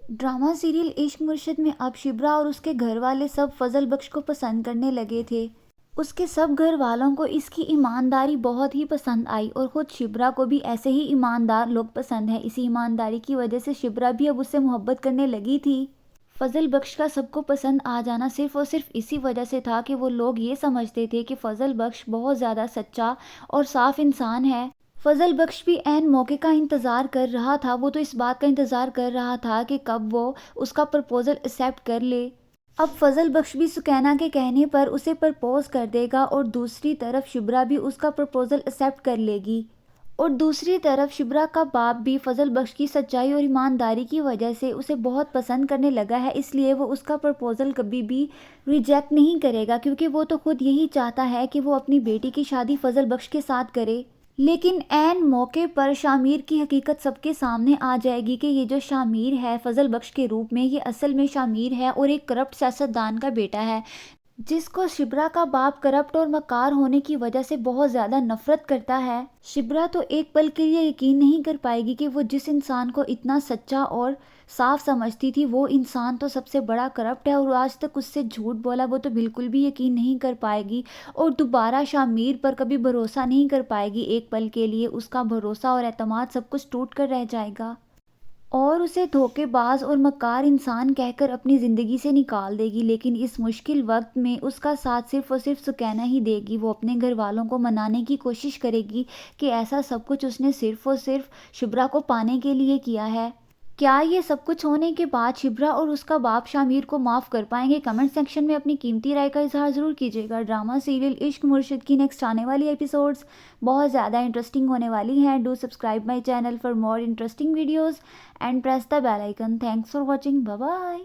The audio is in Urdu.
ڈرامہ سیریل عشق مرشد میں اب شبرا اور اس کے گھر والے سب فضل بخش کو پسند کرنے لگے تھے۔ اس کے سب گھر والوں کو اس کی ایمانداری بہت ہی پسند آئی اور خود شبرا کو بھی ایسے ہی ایماندار لوگ پسند ہیں۔ اسی ایمانداری کی وجہ سے شبرا بھی اب اس سے محبت کرنے لگی تھی۔ فضل بخش کا سب کو پسند آ جانا صرف اور صرف اسی وجہ سے تھا کہ وہ لوگ یہ سمجھتے تھے کہ فضل بخش بہت زیادہ سچا اور صاف انسان ہے۔ فضل بخش بھی عین موقع کا انتظار کر رہا تھا۔ وہ تو اس بات کا انتظار کر رہا تھا کہ کب وہ اس کا پرپوزل ایکسیپٹ کر لے۔ اب فضل بخش بھی سکینہ کے کہنے پر اسے پرپوز کر دے گا اور دوسری طرف شبرا بھی اس کا پرپوزل ایکسیپٹ کر لے گی۔ اور دوسری طرف شبرا کا باپ بھی فضل بخش کی سچائی اور ایمانداری کی وجہ سے اسے بہت پسند کرنے لگا ہے، اس لیے وہ اس کا پرپوزل کبھی بھی ریجیکٹ نہیں کرے گا، کیونکہ وہ تو خود یہی چاہتا ہے کہ وہ اپنی بیٹی کی شادی فضل بخش کے ساتھ کرے۔ لیکن عین موقع پر شامیر کی حقیقت سب کے سامنے آ جائے گی کہ یہ جو شامیر ہے فضل بخش کے روپ میں، یہ اصل میں شامیر ہے اور ایک کرپٹ سیاستدان کا بیٹا ہے، جس کو شبرا کا باپ کرپٹ اور مکار ہونے کی وجہ سے بہت زیادہ نفرت کرتا ہے۔ شبرا تو ایک پل کے لیے یقین نہیں کر پائے گی کہ وہ جس انسان کو اتنا سچا اور صاف سمجھتی تھی وہ انسان تو سب سے بڑا کرپٹ ہے، اور آج تک اس سے جھوٹ بولا۔ وہ تو بالکل بھی یقین نہیں کر پائے گی اور دوبارہ شامیر پر کبھی بھروسہ نہیں کر پائے گی ایک پل کے لیے۔ اس کا بھروسہ اور اعتماد سب کچھ ٹوٹ کر رہ جائے گا اور اسے دھوکے باز اور مکار انسان کہہ کر اپنی زندگی سے نکال دے گی۔ لیکن اس مشکل وقت میں اس کا ساتھ صرف اور صرف سکینہ ہی دے گی۔ وہ اپنے گھر والوں کو منانے کی کوشش کرے گی کہ ایسا سب کچھ اس نے صرف اور صرف شبرا کو پانے کے لیے کیا ہے۔ کیا یہ سب کچھ ہونے کے بعد شبرا اور اس کا باپ شامیر کو معاف کر پائیں گے؟ کمنٹ سیکشن میں اپنی قیمتی رائے کا اظہار ضرور کیجیے گا۔ ڈرامہ سیریل عشق مرشد کی نیکسٹ آنے والی ایپیسوڈز بہت زیادہ انٹرسٹنگ ہونے والی ہیں۔ Do subscribe my channel for more interesting videos and press the bell icon. Thanks for watching. Bye bye.